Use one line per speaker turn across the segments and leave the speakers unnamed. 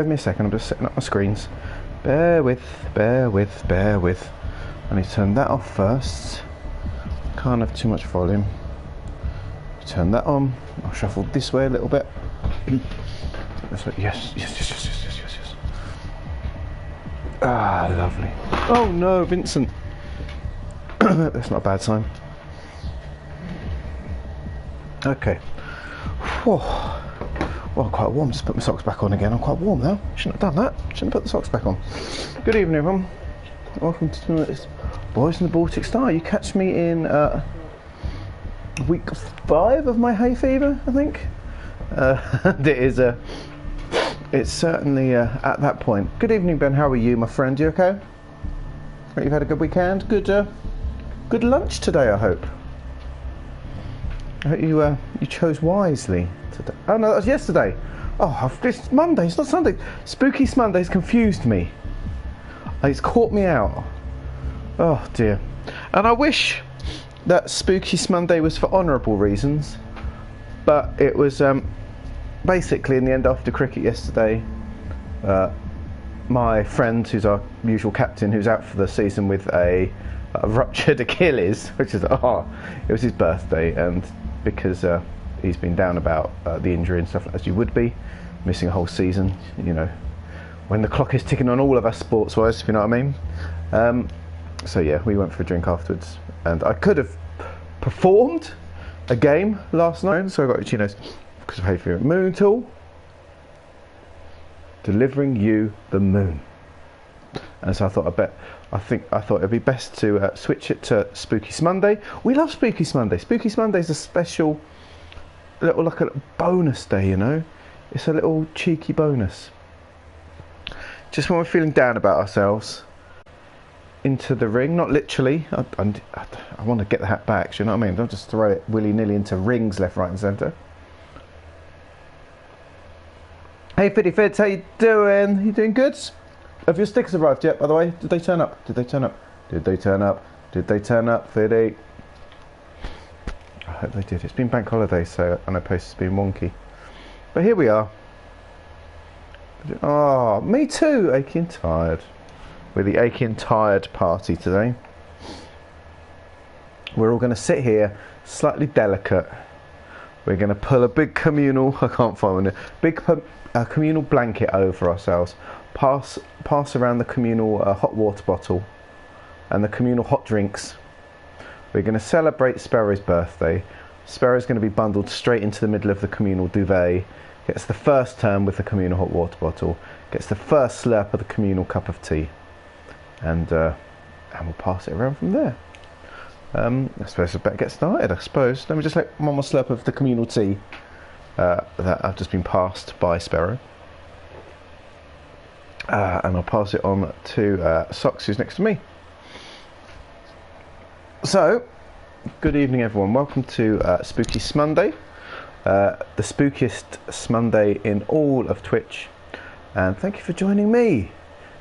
Give me a second, I'm just setting up my screens. Bear with. I need to turn that off first. Can't have too much volume. Turn that on. I'll shuffle this way a little bit. Yes. Ah, lovely. Oh no, Vincent. That's not a bad sign. Okay. Whew. Well, quite warm. Just put my socks back on again. I'm quite warm now. Shouldn't have done that. Shouldn't have put the socks back on. Good evening, everyone. Welcome to tonight's Boys in the Baltic Star. You catch me in week 5 of my hay fever, I think. And it's certainly at that point. Good evening, Ben. How are you, my friend? You okay? You've had a good weekend. Good lunch today, I hope. I hope you chose wisely today. Oh no, that was yesterday. Oh, it's Monday. It's not Sunday. Spooky Monday's confused me. It's caught me out. Oh dear. And I wish that Spooky Monday was for honourable reasons, but it was basically in the end after cricket yesterday. My friend, who's our usual captain, who's out for the season with a ruptured Achilles, which is it was his birthday, and because he's been down about the injury and stuff, as you would be, missing a whole season, you know, when the clock is ticking on all of us sports-wise, if you know what I mean. So yeah, we went for a drink afterwards, and I could have performed a game last night, so I got, you know, because of hay fever. Moon Tool, delivering you the moon. And so I thought I thought it'd be best to switch it to Spooky Monday. We love Spooky Monday. Spooky Monday is a special little, like a bonus day, you know. It's a little cheeky bonus. Just when we're feeling down about ourselves, into the ring, not literally. I want to get the hat back. You know what I mean? Don't just throw it willy-nilly into rings left, right, and centre. Hey, Fiddy Fids, how you doing? You doing good? Have your stickers arrived yet, by the way? Did they turn up? Fiddy? I hope they did. It's been bank holiday, so I know post has been wonky. But here we are. Oh, me too, aching tired. We're the aching tired party today. We're all going to sit here, slightly delicate. We're going to pull a big communal, I can't find one, big communal blanket over ourselves. Pass around the communal hot water bottle and the communal hot drinks. We're going to celebrate Sparrow's birthday. Sparrow's going to be bundled straight into the middle of the communal duvet. Gets the first turn with the communal hot water bottle. Gets the first slurp of the communal cup of tea. And we'll pass it around from there. I suppose I better get started, I suppose. Let me just let one more slurp of the communal tea that I've just been passed by Sparrow. And I'll pass it on to Socks, who's next to me. So, good evening everyone. Welcome to Spooky Monday. The spookiest Monday in all of Twitch. And thank you for joining me,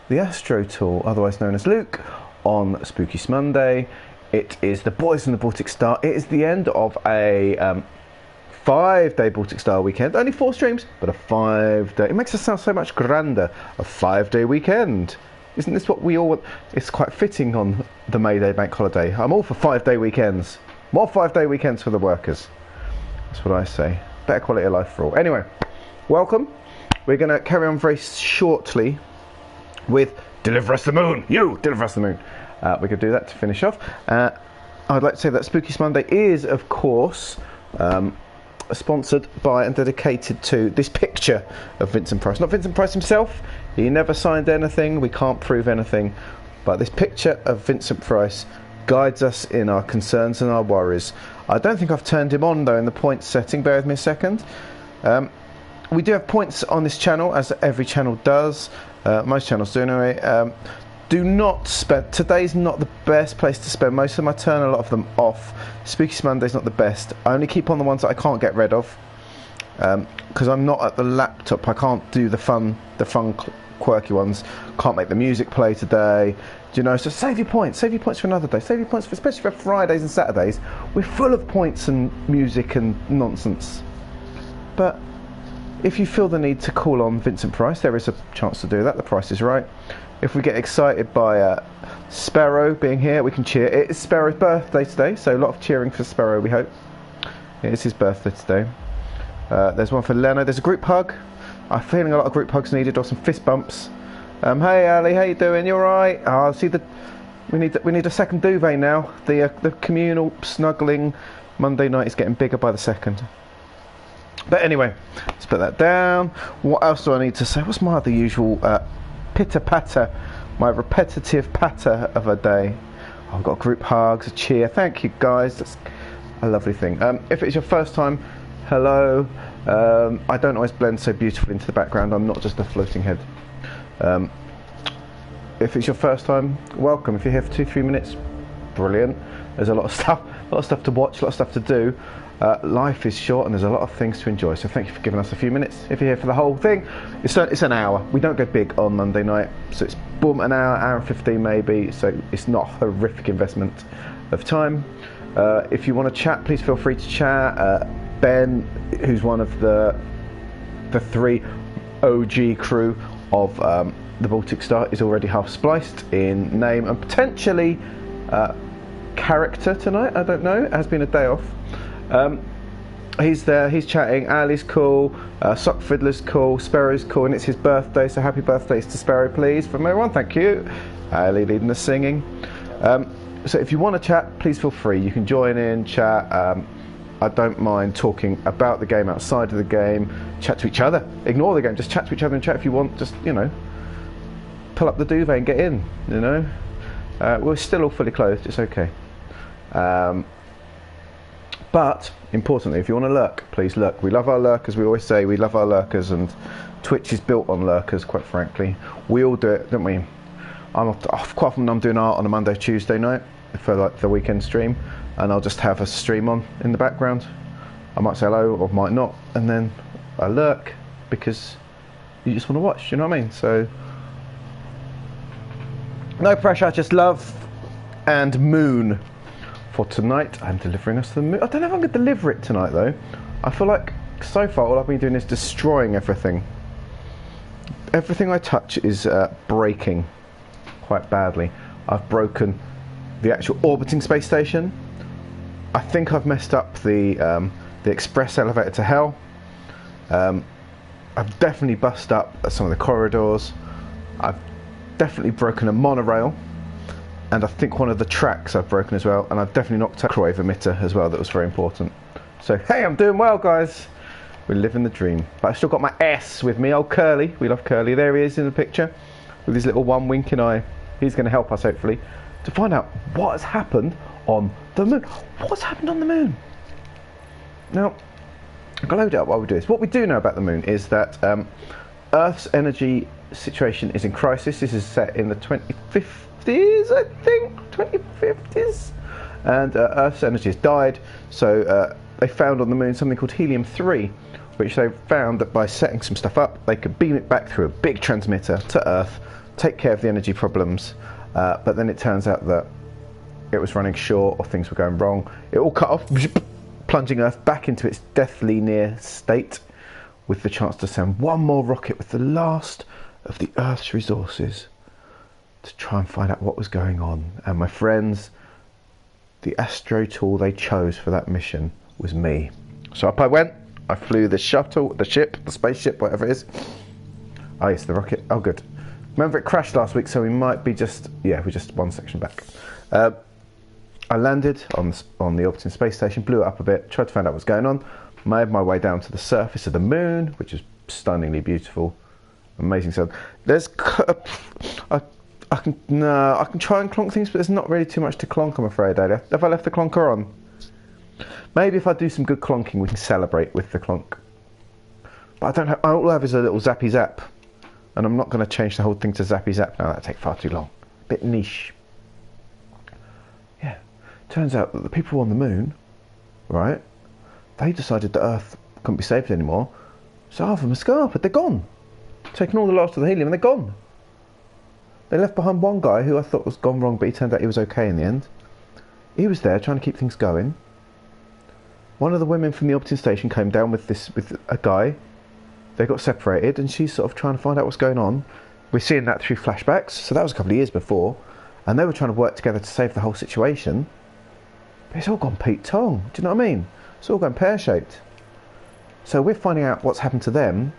the Astro Tool, otherwise known as Luke, on Spooky Monday. It is the Boys in the Baltic Star. It is the end of a 5-day Baltic Star weekend. Only 4 streams, but a 5-day. It makes us sound so much grander. A 5-day weekend. Isn't this what we all want? It's quite fitting on the May Day bank holiday. I'm all for 5-day weekends. More 5-day weekends for the workers. That's what I say. Better quality of life for all. Anyway, welcome. We're going to carry on very shortly with Deliver Us the Moon. You, Deliver Us the Moon. We could do that to finish off. I'd like to say that Spooky Monday is, of course, sponsored by and dedicated to this picture of Vincent Price. Not Vincent Price himself. He never signed anything. We can't prove anything. But this picture of Vincent Price guides us in our concerns and our worries. I don't think I've turned him on, though, in the points setting. Bear with me a second. We do have points on this channel, as every channel does. Most channels do anyway. Do not spend... Today's not the best place to spend. Most of them I turn a lot of them off. Spooky Monday's not the best. I only keep on the ones that I can't get rid of. Because I'm not at the laptop. I can't do the fun, quirky ones. Can't make the music play today. Do you know? So save your points. Save your points for another day. Save your points, for, especially for Fridays and Saturdays. We're full of points and music and nonsense. But if you feel the need to call on Vincent Price, there is a chance to do that. The price is right. If we get excited by Sparrow being here, we can cheer. It is Sparrow's birthday today, so a lot of cheering for Sparrow, we hope. It is his birthday today. There's one for Leno. There's a group hug. I'm feeling a lot of group hugs needed, or some fist bumps. Hey Ali, how you doing? You alright? Oh, see we need a second duvet now. The communal snuggling Monday night is getting bigger by the second. But anyway, let's put that down. What else do I need to say? What's my other usual pitter patter, my repetitive patter of a day? Oh, I've got group hugs, a cheer. Thank you guys. That's a lovely thing. If it's your first time, hello. I don't always blend so beautifully into the background. I'm not just a floating head. If it's your first time, welcome. If you're here for 2-3 minutes, brilliant. There's a lot of stuff to watch, a lot of stuff to do. Life is short and there's a lot of things to enjoy, so thank you for giving us a few minutes. If you're here for the whole thing, it's an hour. We don't go big on Monday night, so it's boom, an hour and 15 maybe, so it's not a horrific investment of time. If you want to chat, please feel free to chat. Ben, who's one of the 3 OG crew of the Baltic Star, is already half spliced in name and potentially character tonight. I don't know, it has been a day off. He's there, he's chatting. Ali's cool, Sock Fiddler's cool, Sparrow's cool, and it's his birthday, so happy birthdays to Sparrow, please, from everyone. Thank you. Ali leading the singing. So if you want to chat, please feel free. You can join in, chat. I don't mind talking about the game, outside of the game, chat to each other. Ignore the game, just chat to each other and chat if you want. Just, you know, pull up the duvet and get in, you know. We're still all fully clothed, it's okay. But, importantly, if you want to lurk, please lurk. We love our lurkers, we always say we love our lurkers, and Twitch is built on lurkers, quite frankly. We all do it, don't we? Quite often I'm doing art on a Monday, Tuesday night for like the weekend stream, and I'll just have a stream on in the background. I might say hello or might not, and then I lurk because you just want to watch, you know what I mean? So, no pressure, just love and moon. For tonight, I'm delivering us to the moon. I don't know if I'm going to deliver it tonight though. I feel like so far all I've been doing is destroying everything. Everything I touch is breaking quite badly. I've broken the actual orbiting space station. I think I've messed up the express elevator to hell. I've definitely bust up some of the corridors. I've definitely broken a monorail. And I think one of the tracks I've broken as well, and I've definitely knocked out a microwave emitter as well. That was very important. So hey, I'm doing well, guys. We're living the dream. But I've still got my S with me, old Curly. We love Curly. There he is in the picture with his little one winking eye. He's going to help us hopefully to find out what has happened on the moon. What's happened on the moon? Now, I'm going to load it up while we do this. What we do know about the moon is that Earth's energy situation is in crisis. This is set in the 2050s, I think, 2050s, and Earth's energy has died, so they found on the moon something called helium-3, which they found that by setting some stuff up they could beam it back through a big transmitter to Earth, take care of the energy problems, but then it turns out that it was running short or things were going wrong. It all cut off, plunging Earth back into its deathly near state, with the chance to send one more rocket with the last of the Earth's resources to try and find out what was going on. And my friends, the astro tool they chose for that mission was me. So up I went. I flew the shuttle, the ship, the spaceship, whatever it is. Oh yes, the rocket. Oh good. Remember it crashed last week, so we might be just, yeah, we're just one section back. I landed on the orbiting space station, blew it up a bit, tried to find out what's going on, made my way down to the surface of the moon, which is stunningly beautiful, amazing sound. There's I can try and clonk things, but there's not really too much to clonk, I'm afraid. Have I left the clonker on? Maybe if I do some good clonking, we can celebrate with the clonk. But I don't have. All I have is a little zappy zap, and I'm not going to change the whole thing to zappy zap now. That'd take far too long. Bit niche. Yeah. Turns out that the people on the moon, right? They decided that Earth couldn't be saved anymore, so half of them are scarpered. They're gone. Taking all the last of the helium, and they're gone. They left behind one guy who I thought was gone wrong, but he turned out he was okay in the end. He was there trying to keep things going. One of the women from the orbiting station came down with a guy. they got separated, and she's sort of trying to find out what's going on. We're seeing that through flashbacks, so that was a couple of years before, and they were trying to work together to save the whole situation. But it's all gone Pete Tong. Do you know what I mean? It's all gone pear-shaped. So we're finding out what's happened to them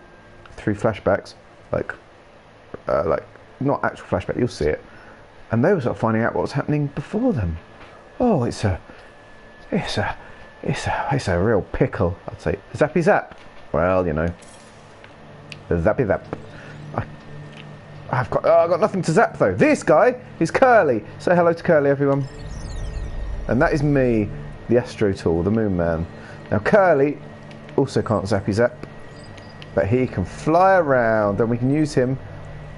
through flashbacks, like not actual flashback. You'll see it, and they were sort of finding out what was happening before them. Oh, it's a real pickle, I'd say. Zappy zap. Well, you know, zappy zap. I've got nothing to zap though. This guy is Curly. Say hello to Curly, everyone. And that is me, the Astro Tool, the Moon Man. Now Curly also can't zappy zap, but he can fly around, and we can use him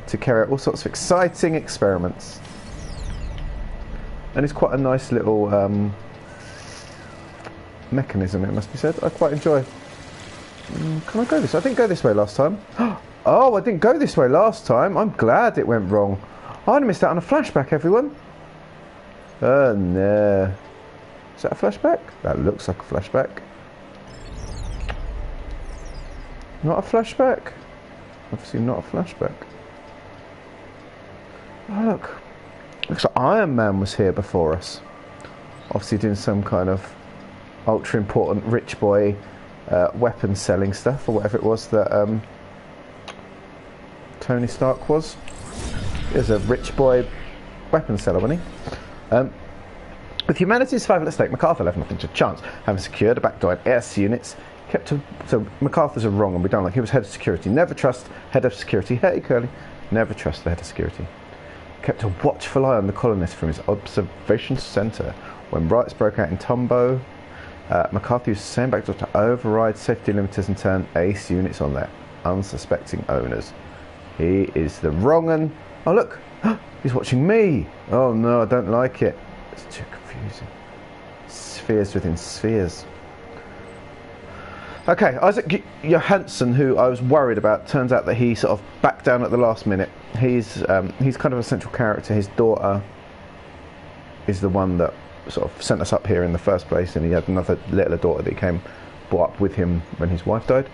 to carry out all sorts of exciting experiments. And it's quite a nice little mechanism, it must be said. I quite enjoy. Can I go this way? I didn't go this way last time. Oh, I didn't go this way last time. I'm glad it went wrong. I'd missed out on a flashback, everyone. Oh no. Is that a flashback? That looks like a flashback. Not a flashback? Obviously not a flashback. Oh look. Looks like Iron Man was here before us. Obviously doing some kind of ultra important rich boy weapon selling stuff, or whatever it was that Tony Stark was. He was a rich boy weapon seller, wasn't he? With humanity's survival at stake, MacArthur left nothing to chance. Having secured a backdoor in S units, so MacArthur's are wrong, and we don't like. He was head of security. Never trust head of security. Hey, Curly. Never trust the head of security. Kept a watchful eye on the colonists from his observation centre. When riots broke out in Tombo, MacArthur used the same backdoor to override safety limiters and turn ACE units on their unsuspecting owners. He is the wrong un. Oh look, he's watching me. Oh no, I don't like it. It's too confusing. Spheres within spheres. Okay, Isaac Johansson, who I was worried about, turns out that he sort of backed down at the last minute. He's kind of a central character. His daughter is the one that sort of sent us up here in the first place, and he had another little daughter that he brought up with him when his wife died.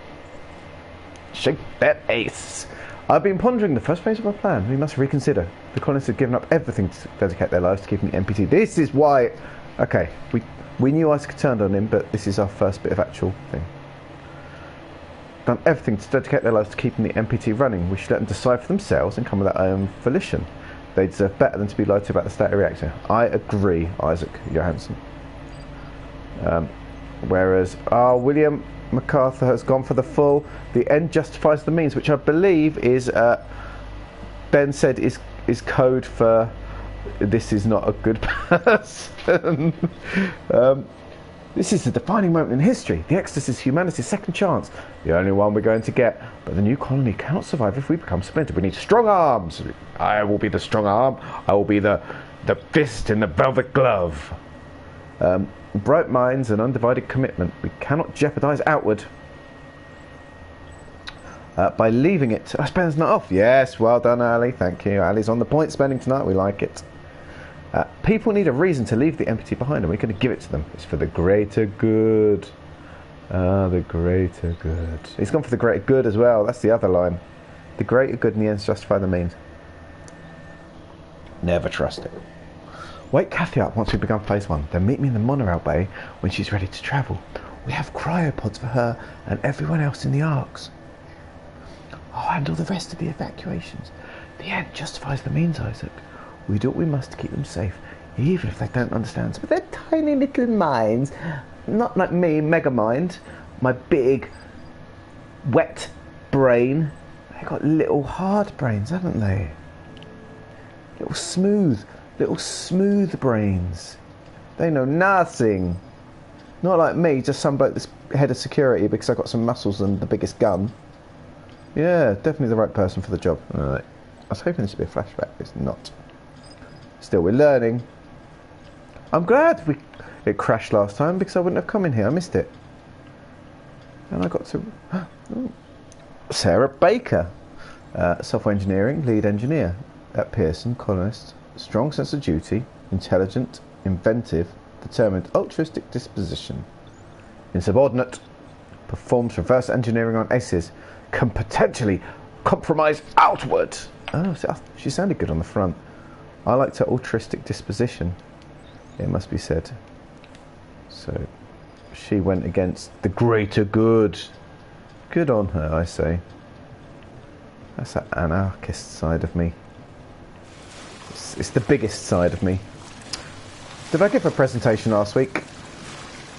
Shake that ace. I've been pondering the first phase of our plan. We must reconsider. The colonists have given up everything to dedicate their lives to keeping the MPT. This is why. Okay, we knew Isaac turned on him, but this is our first bit of actual thing. Done everything to dedicate their lives to keeping the MPT running. We should let them decide for themselves and come with their own volition. They deserve better than to be lied to about the state of the reactor. I agree, Isaac Johansson. Whereas William MacArthur has gone for the full. The end justifies the means, which I believe is Ben said is code for this is not a good person. This is the defining moment in history. The Exodus is humanity's second chance. The only one we're going to get. But the new colony cannot survive if we become splintered. We need strong arms. I will be the strong arm. I will be the fist in the velvet glove. Bright minds and undivided commitment. We cannot jeopardise outward. By leaving it. Spen's not off. Yes, well done, Ali. Thank you. Ali's on the point spending tonight. We like it. People need a reason to leave the MPT behind, and we're going to give it to them. It's for the greater good. The greater good. He's gone for the greater good as well. That's the other line. The greater good in the ends justify the means. Never trust it. Wake Kathy up once we've begun phase 1. Then meet me in the monorail bay when she's ready to travel. We have cryopods for her and everyone else in the arcs. I'll handle the rest of the evacuations. The end justifies the means, Isaac. We do what we must to keep them safe, even if they don't understand. But they're tiny little minds, not like me, Mega Mind, my big, wet brain. They've got little hard brains, haven't they? Little smooth brains. They know nothing. Not like me, just some bloke that's head of security because I've got some muscles and the biggest gun. Yeah, definitely the right person for the job. Alright. I was hoping this would be a flashback, but it's not. Still, we're learning. I'm glad it crashed last time because I wouldn't have come in here. I missed it. And I got to... Sarah Baker. Software engineering, lead engineer at Pearson, colonist. Strong sense of duty, intelligent, inventive, determined, altruistic disposition. Insubordinate. Performs reverse engineering on aces. can potentially compromise outward. Oh, she sounded good on the front. I liked her altruistic disposition, it must be said. So she went against the greater good. Good on her, I say. That's that anarchist side of me. It's the biggest side of me. Did I give a presentation last week?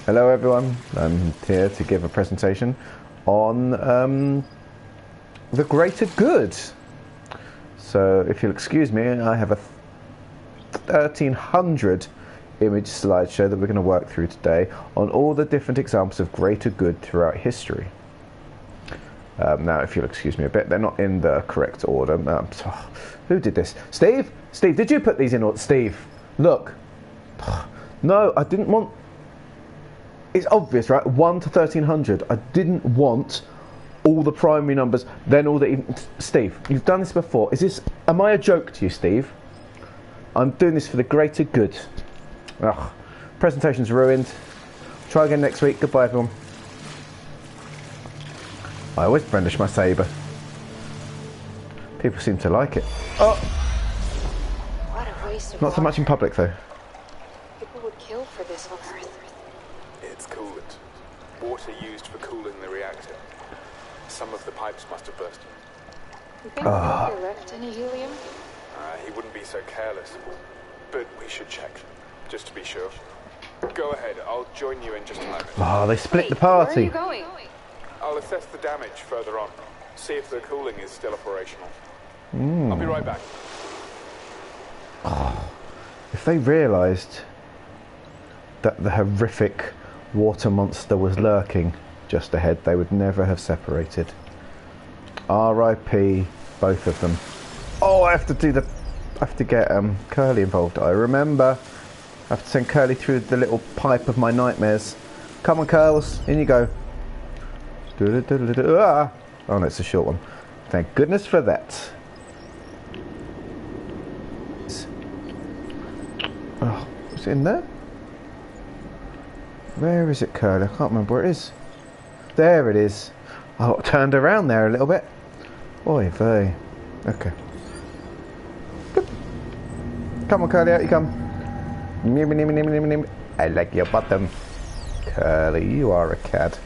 Hello everyone, I'm here to give a presentation on the greater good. So if you'll excuse me, I have a 1300 image slideshow that we're going to work through today on all the different examples of greater good throughout history. Now if you'll excuse me a bit, they're not in the correct order. Who did this? Steve? Steve, did you put these in order? Steve, look. No, I didn't want... It's obvious, right? 1 to 1300. I didn't want all the primary numbers, then all the even... Steve, you've done this before. Is this... Am I a joke to you, Steve? I'm doing this for the greater good. Ugh. Presentation's ruined. Try again next week. Goodbye, everyone. I always brandish my sabre. People seem to like it. Oh!
What a waste of
Not so much in public, though.
People would kill for this on Earth.
It's coolant. Water used for cooling the reactor. Some of the pipes must have burst.
You think Walker left any helium?
He wouldn't be so careless. But we should check, just to be sure. Go ahead, I'll join you in just a moment.
Oh, they split the party.
Where are you going?
I'll assess the damage further on. See if the cooling is still operational. I'll be right back.
Oh, if they realised that the horrific water monster was lurking just ahead, they would never have separated. R.I.P. both of them. Oh, I have to get Curly involved. I remember. I have to send Curly through the little pipe of my nightmares. Come on, Curls, in you go. Ah. Oh no, it's a short one. Thank goodness for that. Oh, is it in there? Where is it, Curly? I can't remember where it is. There it is. Oh, it turned around there a little bit. Oy vey. Okay. Come on, Curly, out you come. I like your bottom. Curly, you are a cad.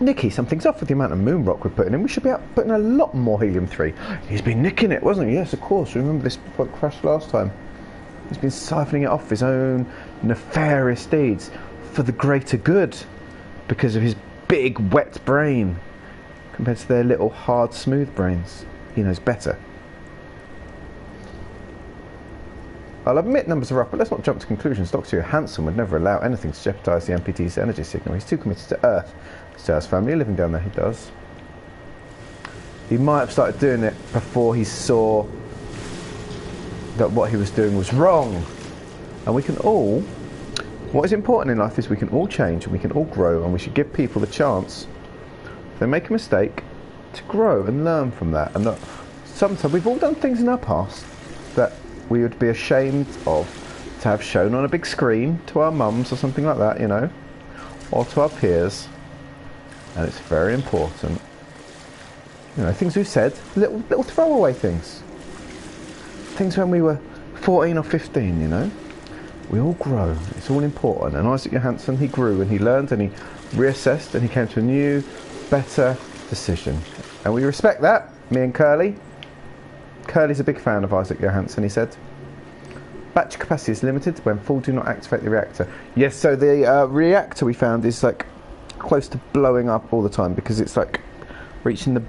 Nicky, something's off with the amount of moon rock we're putting in. We should be out putting a lot more helium-3. He's been nicking it, wasn't he? Yes, of course. Remember this crashed last time. He's been siphoning it off his own nefarious deeds for the greater good because of his big, wet brain compared to their little, hard, smooth brains. He knows better. I'll admit numbers are up, but let's not jump to conclusions. Dr. Hansen would never allow anything to jeopardise the MPT's energy signal. He's too committed to Earth. He still has family living down there, he does. He might have started doing it before he saw that what he was doing was wrong. And we can all... What is important in life is we can all change and we can all grow, and we should give people the chance, if they make a mistake, to grow and learn from that. And that sometimes we've all done things in our past that we would be ashamed of to have shown on a big screen to our mums or something like that, you know, or to our peers. And it's very important, you know, things we've said, little throwaway things when we were 14 or 15, you know. We all grow, it's all important. And Isaac Johansson, he grew and he learned and he reassessed and he came to a new, better decision. And we respect that, me and Curly. Curly's a big fan of Isaac Johansson, he said. Batch capacity is limited when full, do not activate the reactor. Yes, so the reactor we found is like close to blowing up all the time because it's like reaching the...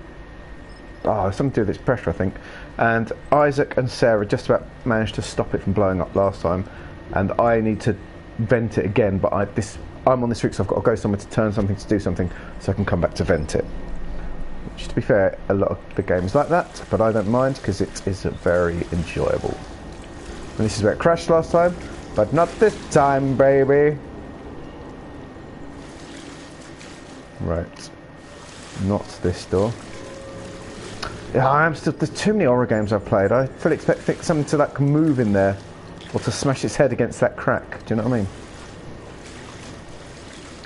Oh, something to do with its pressure, I think. And Isaac and Sarah just about managed to stop it from blowing up last time. And I need to vent it again, but I'm on this route, so I've got to go somewhere to turn something, to do something, so I can come back to vent it. Which, to be fair, a lot of the games like that, but I don't mind because it is very enjoyable. And this is where it crashed last time, but not this time, baby. Right, not this door. Yeah, there's too many horror games I've played. I fully expect something to like move in there, or to smash its head against that crack. Do you know what I mean?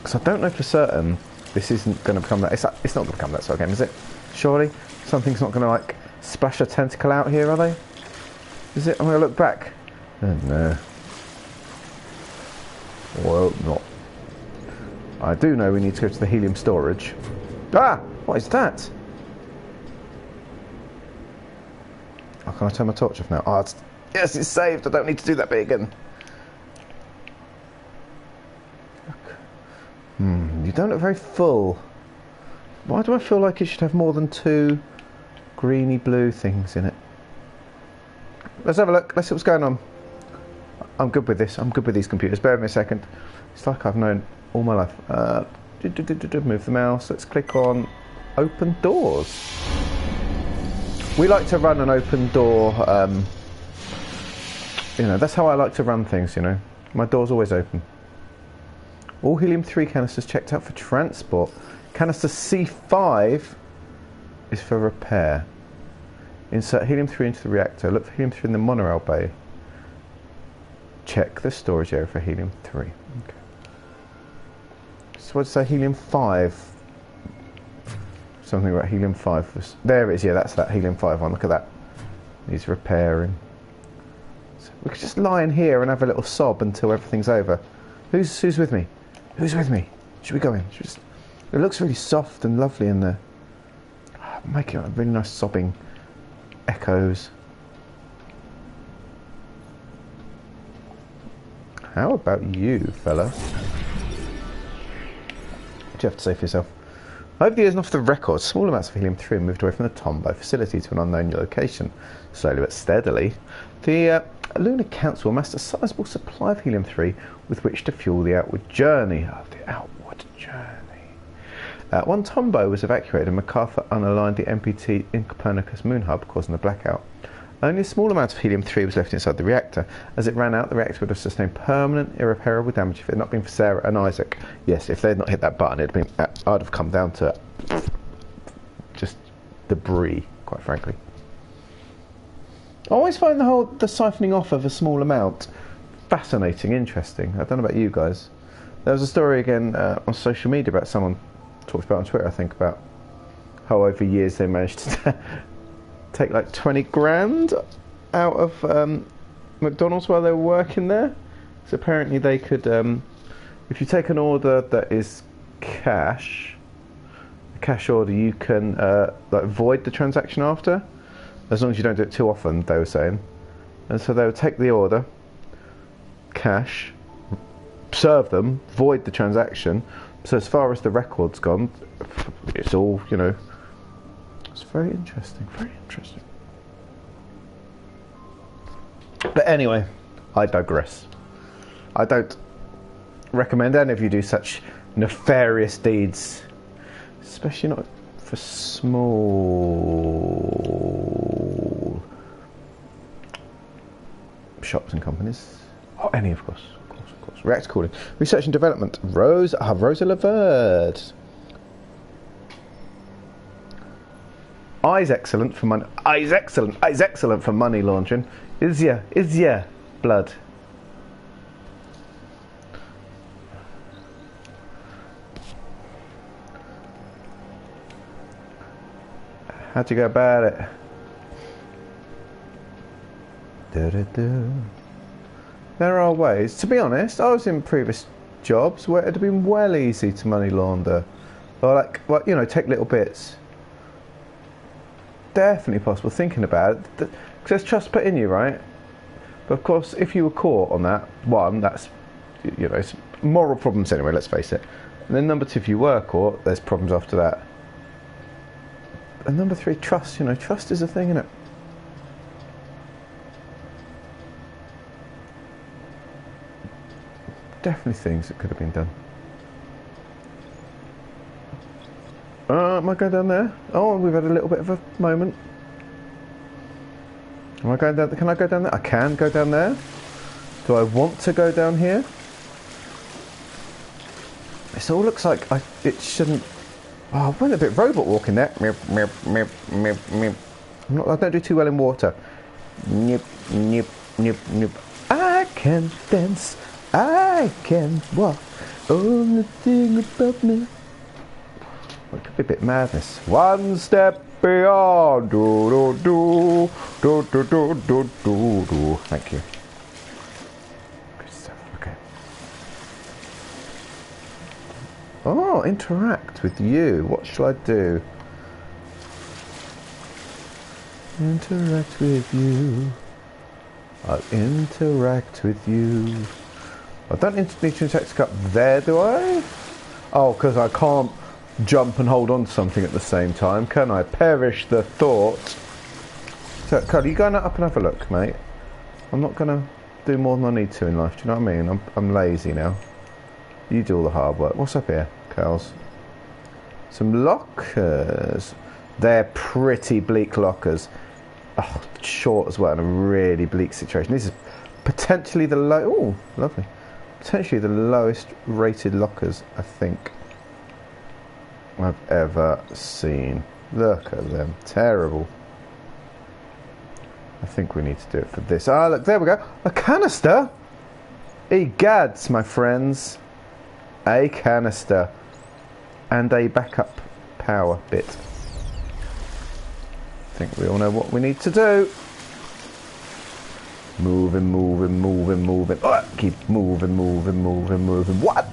Because I don't know for certain this isn't going to become that. It's not going to become that sort of game, is it? Surely? Something's not going to, like, splash a tentacle out here, are they? Is it? I'm going to look back. Oh, no. Well, not. I do know we need to go to the helium storage. Ah! What is that? Oh, can I turn my torch off now? Oh, yes, it's saved. I don't need to do that bit again. You don't look very full. Why do I feel like it should have more than 2 greeny blue things in it? Let's have a look. Let's see what's going on. I'm good with this. I'm good with these computers. Bear with me a second. It's like I've known all my life. Move the mouse. Let's click on open doors. We like to run an open door. You know, that's how I like to run things, you know. My door's always open. All helium-3 canisters checked out for transport. Canister C5 is for repair. Insert helium-3 into the reactor. Look for helium-3 in the monorail bay. Check the storage area for helium-3. Okay. So what'd say helium-5? Something about helium-5 was... There it is, yeah, that's that helium-5 one. Look at that. Needs repairing. So we could just lie in here and have a little sob until everything's over. Who's with me? Who's with me? Should we go in? It looks really soft and lovely in there. Make it a really nice sobbing echoes. How about you, fella? What do you have to say for yourself? Over the years and off the record, small amounts of helium-3 moved away from the Tombow facility to an unknown location. Slowly but steadily, the Lunar Council amassed a sizable supply of helium-3 with which to fuel the outward journey. Oh, the outward journey. One Tombow was evacuated and MacArthur unaligned the MPT in Copernicus moon hub, causing the blackout. Only a small amount of helium-3 was left inside the reactor. As it ran out, the reactor would have sustained permanent, irreparable damage if it had not been for Sarah and Isaac. Yes, if they had not hit that button, I'd have come down to just debris, quite frankly. I always find the siphoning off of a small amount fascinating, interesting. I don't know about you guys. There was a story again on social media about someone talked about on Twitter, I think, about how over years they managed to take like 20 grand out of McDonald's while they were working there. So apparently they could, if you take an order that is cash, a cash order, you can like void the transaction after, as long as you don't do it too often, they were saying. And so they would take the order, cash, serve them, void the transaction. So as far as the record's gone, it's all, you know, it's very interesting, very interesting. But anyway, I digress. I don't recommend any of you do such nefarious deeds, especially not for small shops and companies. Or any, of course. Reactor cooling. Research and development. Rosa Laverde. Eyes excellent for money. Eyes excellent for money laundering. Is ya blood? How'd you go about it? There are ways. To be honest, I was in previous jobs where it had been well easy to money launder, or like, well, you know, take little bits. Definitely possible. Thinking about it, because there's trust put in you, right? But of course, if you were caught on that, one, that's, you know, it's moral problems anyway. Let's face it. And then number two, if you were caught, there's problems after that. And number three, trust. You know, trust is a thing, isn't it? Definitely things that could have been done. Am I going down there? Oh, we've had a little bit of a moment. Am I going down? Can I go down there? I can go down there. Do I want to go down here? This all looks like it shouldn't. Oh, I went a bit robot walking there. I don't do too well in water. Nip, nip, nip, nip. I can dance. I can walk. Only thing about me. Well, it could be a bit madness. One step beyond. Do do do do do do do do do. Thank you. Good stuff. Okay. Oh, interact with you. What shall I do? Interact with you. I'll interact with you. I don't need to interact up there, do I? Oh, because I can't jump and hold on to something at the same time, can I? Perish the thought. So, Carl, you going up and have a look, mate? I'm not going to do more than I need to in life, do you know what I mean? I'm lazy now. You do all the hard work. What's up here, Carls? Some lockers. They're pretty bleak lockers. Oh, short as well in a really bleak situation. This is potentially the low... Oh, lovely. Potentially the lowest rated lockers, I think, I've ever seen. Look at them. Terrible. I think we need to do it for this. Ah, look, there we go. A canister. Egads, my friends. A canister. And a backup power bit. I think we all know what we need to do. Moving, moving, moving, moving. Oh, keep moving, moving, moving, moving. What?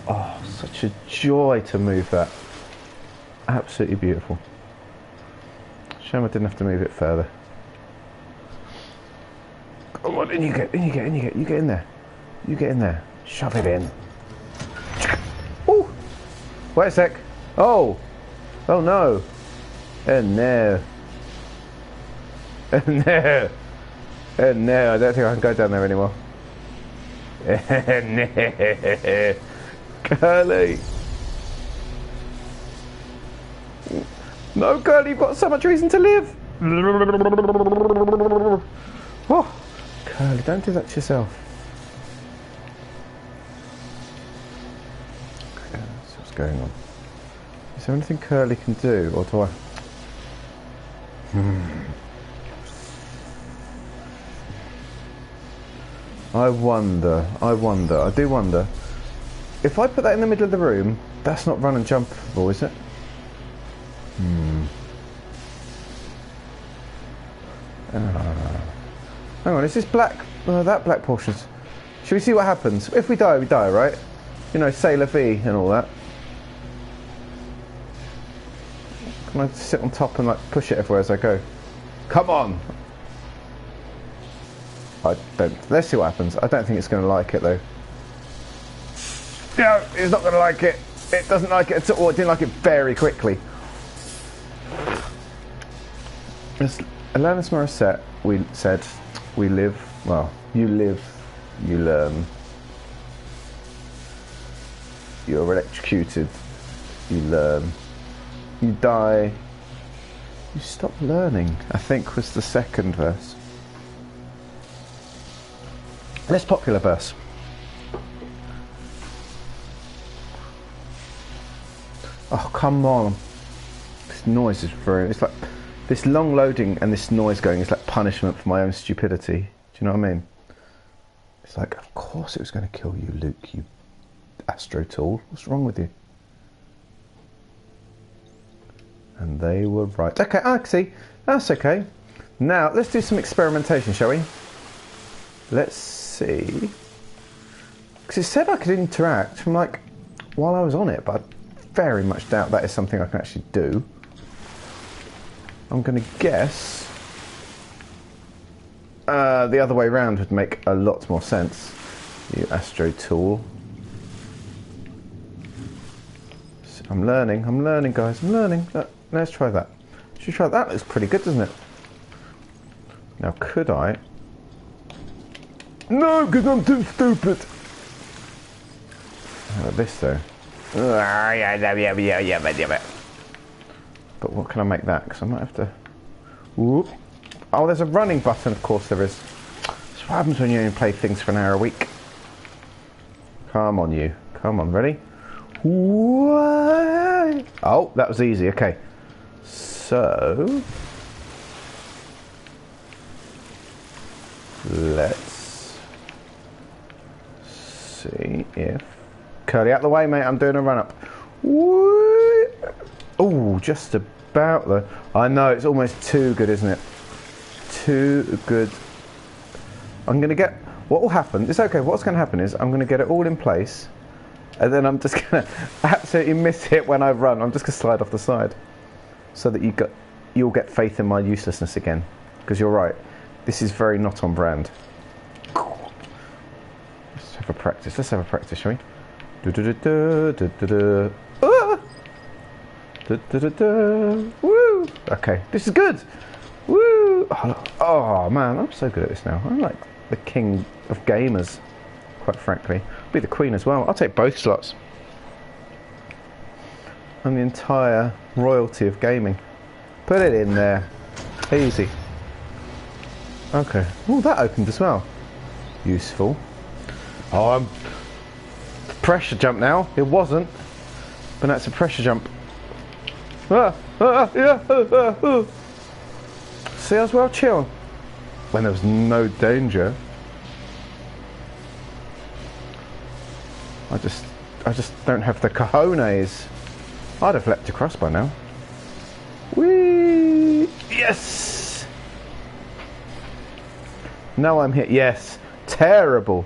Oh, such a joy to move that. Absolutely beautiful. Shame I didn't have to move it further. Come on, in you get, in you get, in you get. You get in there. You get in there. Shove it in. Ooh. Wait a sec. Oh. Oh no. Oh no. Oh no. Oh no, I don't think I can go down there anymore. No. Curly. No, Curly, you've got so much reason to live. Oh, Curly, don't do that to yourself. Okay, let's see what's going on. Is there anything Curly can do, or do I... I do wonder. If I put that in the middle of the room, that's not run and jumpable, is it? Hang on, is this black? That black portion's... Should we see what happens? If we die, right? You know, c'est la vie and all that. Can I sit on top and like push it everywhere as I go? Come on! I don't... Let's see what happens. I don't think it's going to like it though. No, it's not going to like it. It doesn't like it at all. It didn't like it very quickly. As Alanis Morissette, we said, we live, well, you live, you learn. You're electrocuted, you learn. You die, you stop learning, I think was the second verse. Less popular verse. Oh, come on. This noise is very... It's like... This long loading and this noise going is like punishment for my own stupidity. Do you know what I mean? It's like, of course it was going to kill you, Luke, you astro tool. What's wrong with you? And they were right. Okay, I see. That's okay. Now, let's do some experimentation, shall we? Let's see. Because it said I could interact from like, while I was on it, but I very much doubt that is something I can actually do. I'm going to guess the other way around would make a lot more sense. You astro tool. I'm learning, guys, I'm learning. Let's try that. Should we try that? That looks pretty good, doesn't it? Now, could I? No, because I'm too stupid. How about this, though? But what can I make that? Because I might have to... Whoop. Oh, there's a running button, of course there is. That's what happens when you only play things for an hour a week. Come on, you. Come on, ready? Why? Oh, that was easy, okay. So... let's... see if... Curly, out the way, mate. I'm doing a run-up. Oh, just about, though. I know, it's almost too good, isn't it? Too good. I'm going to get... What will happen... It's okay. What's going to happen is I'm going to get it all in place, and then I'm just going to absolutely miss it when I run. I'm just going to slide off the side, so that you'll get faith in my uselessness again. Because you're right. This is very not on brand. Let's have a practice. Shall we? Woo! Okay, this is good. Woo! Oh man, I'm so good at this now. I'm like the king of gamers, quite frankly. I'll be the queen as well. I'll take both slots. I'm the entire royalty of gaming. Put it in there. Easy. Okay. Oh, that opened as well. Useful. Oh, I'm... Pressure jump now. It wasn't. But that's a pressure jump. Yeah. See, I was well chill. When there was no danger. I just don't have the cojones. I'd have leapt across by now. Whee! Yes! No, I'm hit. Yes. Terrible.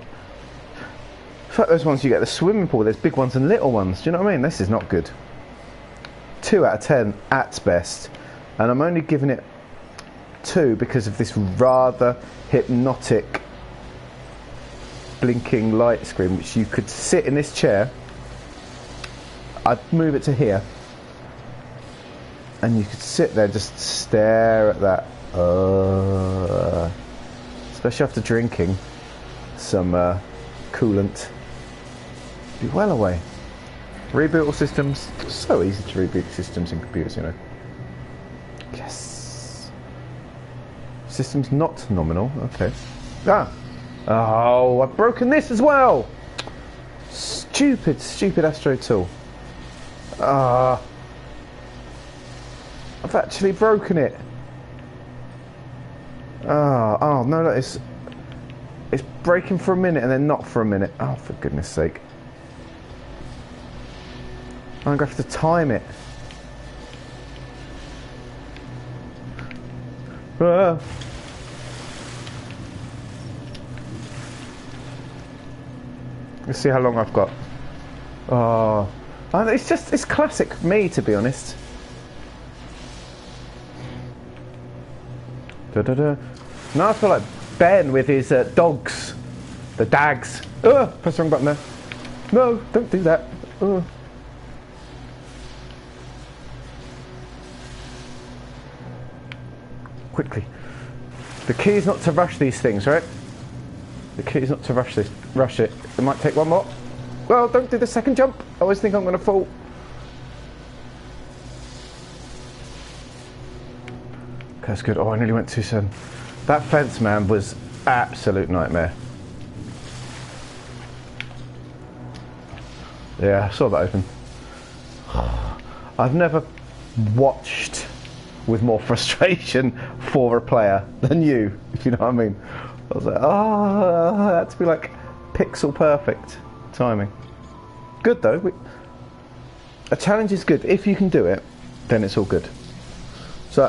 It's like those ones you get at the swimming pool. There's big ones and little ones. Do you know what I mean? This is not good. 2 out of 10 at best. And I'm only giving it 2 because of this rather hypnotic blinking light screen, which you could sit in this chair. I'd move it to here. And you could sit there and just stare at that. Especially after drinking some coolant. Be well away. Reboot all systems. So easy to reboot systems in computers, you know. Yes. Systems not nominal. Okay. Ah. Oh, I've broken this as well. Stupid Astro tool. Ah. I've actually broken it. Oh no, that is... It's breaking for a minute and then not for a minute. Oh, for goodness sake. I'm going to have to time it. Let's see how long I've got. Oh, it's classic me, to be honest. Now I feel like Ben with his dogs, the dags. Press the wrong button there. No, don't do that. Quickly. The key is not to rush these things, right? The key is not to rush it. It might take one more. Well, don't do the second jump. I always think I'm going to fall. Okay, that's good. Oh, I nearly went too soon. That fence, man, was absolute nightmare. Yeah, I saw that open. I've never watched with more frustration for a player than you, if you know what I mean. I was like, I had to be like pixel perfect timing. Good though. A challenge is good. If you can do it, then it's all good. So,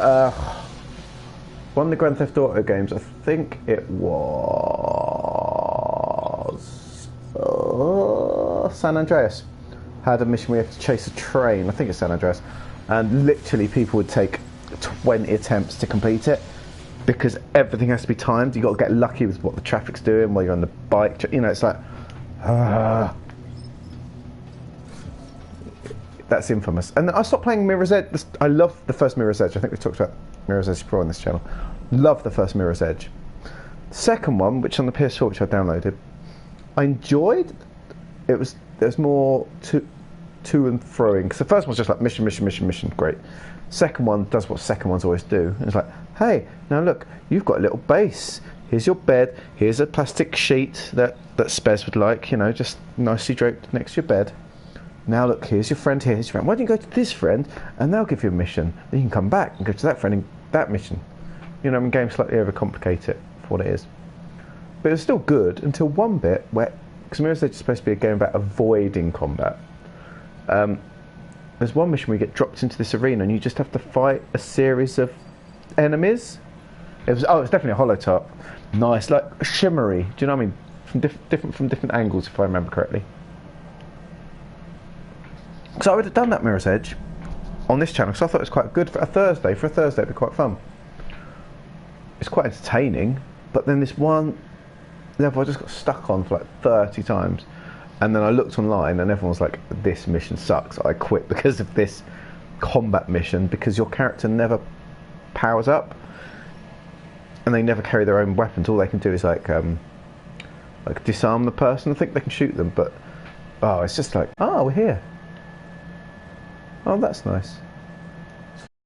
one of the Grand Theft Auto games, I think it was San Andreas, had a mission where you have to chase a train. I think it's San Andreas, and literally people would take 20 attempts to complete it because everything has to be timed. You got to get lucky with what the traffic's doing while you're on the bike. You know, it's like that's infamous. And I stopped playing Mirror's Edge. I love the first Mirror's Edge. I think we talked about Mirror's Edge Pro on this channel. Love the first Mirror's Edge. The second one, which on the PS4, which I downloaded, I enjoyed. There's more to and froing, because the first one's just like mission, great. Second one does what second ones always do. It's like, hey, now look, you've got a little base. Here's your bed. Here's a plastic sheet that Spez would like, you know, just nicely draped next to your bed. Now look, here's your friend, here's your friend. Why don't you go to this friend and they'll give you a mission. Then you can come back and go to that friend and that mission. You know, I mean, games slightly overcomplicate it for what it is. But it was still good until one bit where, because Mirror's Edge is supposed to be a game about avoiding combat. There's one mission where you get dropped into this arena and you just have to fight a series of enemies. It's definitely a holotop. Nice, like shimmery. Do you know what I mean? From different angles, if I remember correctly. So I would have done that Mirror's Edge on this channel because I thought it was quite good for a Thursday. For a Thursday, it'd be quite fun. It's quite entertaining, but then this one level I just got stuck on for like 30 times, and then I looked online and everyone was like, "This mission sucks." I quit because of this combat mission, because your character never powers up, and they never carry their own weapons. All they can do is like disarm the person. I think they can shoot them, but it's just like, we're here. Oh, that's nice.